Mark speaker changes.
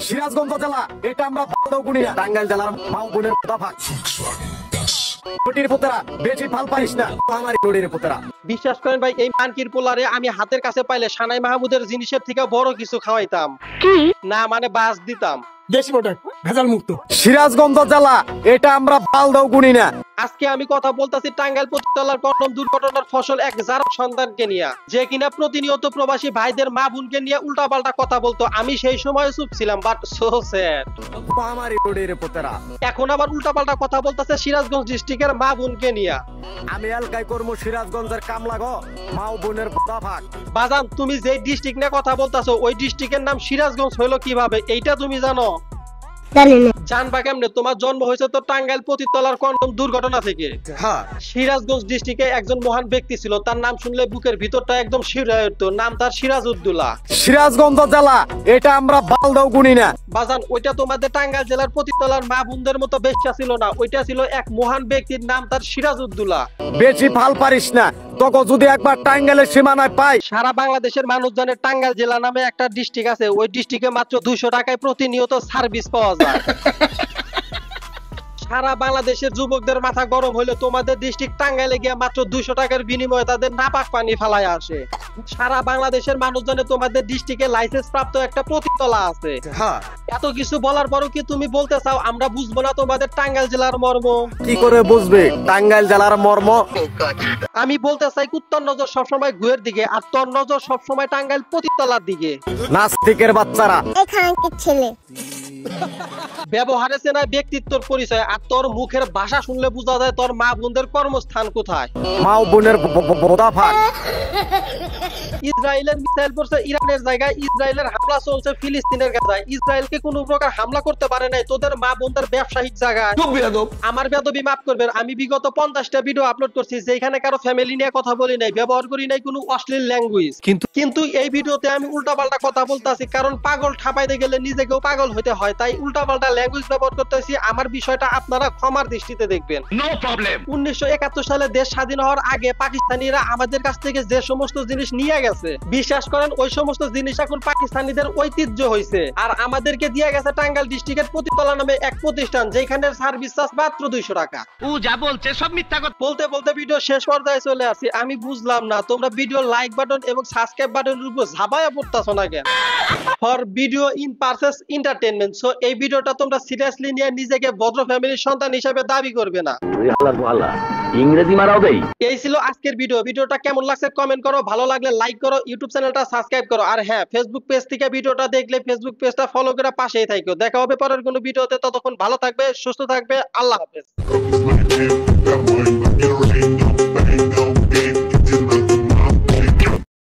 Speaker 1: সিরাজগঞ্জ জেলা এটা আমরা ভালো গুনি না। টাঙ্গাইল জেলার মাও বোনের দফা কোটির পুতরা বেশি ফাল পারিস না আমার কোটির পুতরা।
Speaker 2: বিশ্বাস করেন ভাই, এই মানকির পোলারে আমি হাতের কাছে পাইলে সানাই মাহমুদের জিনিসের থেকে বড় কিছু খাওয়াইতাম। কি না মানে বাস দিতাম।
Speaker 3: দেশি প্রোডাক্ট ভেজাল মুক্ত।
Speaker 1: সিরাজগঞ্জ জেলা এটা আমরা ভালো গুনি না।
Speaker 2: আজকে আমি কথা বলতাছি টাঙ্গাইল পতিতলার কন্ডম দুর্ঘটনার ফসল এক জারক সন্তানকে নিয়ে, যে কিনা প্রতিনিয়ত প্রবাসী ভাইদের মা বোনকে নিয়ে উল্টাপাল্টা কথা বলতো। আমি সেই সময় চুপ ছিলাম, বাট সো স্যাড
Speaker 1: আমার কোটির পুতরা।
Speaker 2: এখন আবার উল্টাপাল্টা কথা বলতেছে সিরাজগঞ্জ ডিস্ট্রিক্টের মা বোনকে নিয়ে।
Speaker 1: আমি এলাকায় কর্ম সিরাজগঞ্জের কামলা গো মাও বোনের দফা।
Speaker 2: বাজান, তুমি যে ডিস্ট্রিক্ট নিয়ে কথা বলতাছো ওই ডিস্ট্রিক্টের নাম সিরাজগঞ্জ হইলো কিভাবে এইটা তুমি জানো? জানবা কেমনে? তোমার জন্ম হয়েছে তো টাঙ্গাইল পতিতলার কন্ডম দুর্ঘটনা থেকে।
Speaker 1: হ্যাঁ,
Speaker 2: সিরাজগঞ্জ ডিস্ট্রিক্টে একজন মহান ব্যক্তি ছিল, তার নাম শুনলে বুকের ভিতরটা একদম শিহরে উঠতো। নাম তার সিরাজউদ্দৌলা।
Speaker 1: সিরাজগঞ্জ জেলা এটা আমরা ভালো গুনি না।
Speaker 2: বাজান, ওইটা তোমাদের টাঙ্গাইল জেলার পতিতলার মা বোনদের মতো বেশ্যা ছিল না, ওইটা ছিল এক মহান ব্যক্তির নাম তার সিরাজউদ্দৌলা।
Speaker 1: বেশি ফাল পারিস না, তোকে যদি একবার টাঙ্গাইলের সীমানায় পাই।
Speaker 2: সারা বাংলাদেশের মানুষ জানে টাঙ্গাইল জেলা নামে একটা ডিস্ট্রিক্ট আছে, ওই ডিস্ট্রিক্টে মাত্র 200 টাকায় প্রতিনিয়ত সার্ভিস পাওয়া যায়। সারা বাংলাদেশের যুবকদের মাথা গরম হইলে তোমাদের ডিস্ট্রিক্ট টাঙ্গাইলে গিয়ে মাত্র 200 টাকার বিনিময়ে তাদের নাপাক পানি ফালায় আসে। সারা বাংলাদেশের মানুষ জানে তোমাদের ডিস্ট্রিক্টে লাইসেন্স প্রাপ্ত একটা পতিতলা আছে।
Speaker 1: হ্যাঁ,
Speaker 2: এত কিছু বলার পরও কি তুমি বলতে চাও আমরা বুঝবো না তোমাদের টাঙ্গাইল জেলার মর্ম?
Speaker 1: কি করে বুঝবে টাঙ্গাইল জেলার মর্ম?
Speaker 2: আমি বলতে চাই কুত্তর নজর সবসময় গুয়ের দিকে, আর তোর নজর সবসময় টাঙ্গাইল পতিতলার দিকে।
Speaker 1: নাস্তিকের বাচ্চারা
Speaker 4: এখানকার ছেলে
Speaker 2: ব্যবহারে চেনা ব্যক্তিত্বর পরিচয়, আর তোর মুখের ভাষা শুনলে বোঝা যায় তোর মা বোনদের কর্মস্থান কোথায়।
Speaker 1: মাও বোনের দফা।
Speaker 2: ইসরায়েলের মিসাইল পড়ছে ইরানের জায়গায়, ইসরায়েলের হামলা চলছে ফিলিস্তিনের গাজায়। ইসরায়েলকে কোনো প্রকার হামলা করতে পারে নাই তোদের মা বোনদের ব্যবসায়িক জায়গায়। আমার বেয়াদবি মাফ করবেন, আমি বিগত 50টা ভিডিও আপলোড করছি যেখানে কারো ফ্যামিলি নিয়ে কথা বলি নাই, ব্যবহার করি নাই কোনো অশ্লীল ল্যাঙ্গুয়েজ। কিন্তু এই ভিডিওতে আমি উল্টাপাল্টা কথা বলতেছি, কারণ পাগল ঠাপাইতে গেলে নিজেকেও পাগল হতে হয়, তাই উল্টাপাল্টা ল্যাঙ্গুয়েজ ব্যবহার করতেছি। আমার বিষয়টা আপনারা ক্ষমার দৃষ্টিতে দেখবেন। 1971 সালে দেশ স্বাধীন হওয়ার আগে পাকিস্তানিরা আমাদের কাছ থেকে যে সমস্ত জিনিস নিয়ে গেছে, বিশ্বাস করেন ওই সমস্ত জিনিস এখন পাকিস্তানিদের ঐতিহ্য হয়েছে। আর আমাদেরকে দিয়ে গেছে টাঙ্গাইল ডিস্ট্রিক্টের পতিতলা নামে এক প্রতিষ্ঠান, যেখানে সার্ভিস চার্জ মাত্র 200 টাকা।
Speaker 5: ও যা বলছে সব মিথ্যা কথা।
Speaker 2: বলতে বলতে ভিডিও শেষ পর্যায়ে চলে আসছি। আমি বুঝলাম না তোমরা ভিডিও লাইক বাটন এবং সাবস্ক্রাইব বাটনের উপর ঝাঁপায়া পড়তাছো না কেন? For video in purchase entertainment. So এই ভিডিওটা তোমরা সিরিয়াসলি নিয়ে নিজেকে ভদ্র ফ্যামিলির সন্তান হিসেবে দাবি করবে না।
Speaker 5: ইংরেজি মারাও দেই।
Speaker 2: এই ছিল আজকের ভিডিও। ভিডিওটা কেমন লাগছে কমেন্ট করো, ভালো লাগলে লাইক করো, ইউটিউব চ্যানেলটা সাবস্ক্রাইব করো, আর হ্যাঁ ফেসবুক পেজ থেকে ভিডিওটা দেখলে ফেসবুক পেজটা ফলো করে পাশেই থাকো। দেখা হবে পরের কোনো ভিডিওতে, ততক্ষণ ভালো থাকবে, সুস্থ থাকবে, আল্লাহ হাফেজ।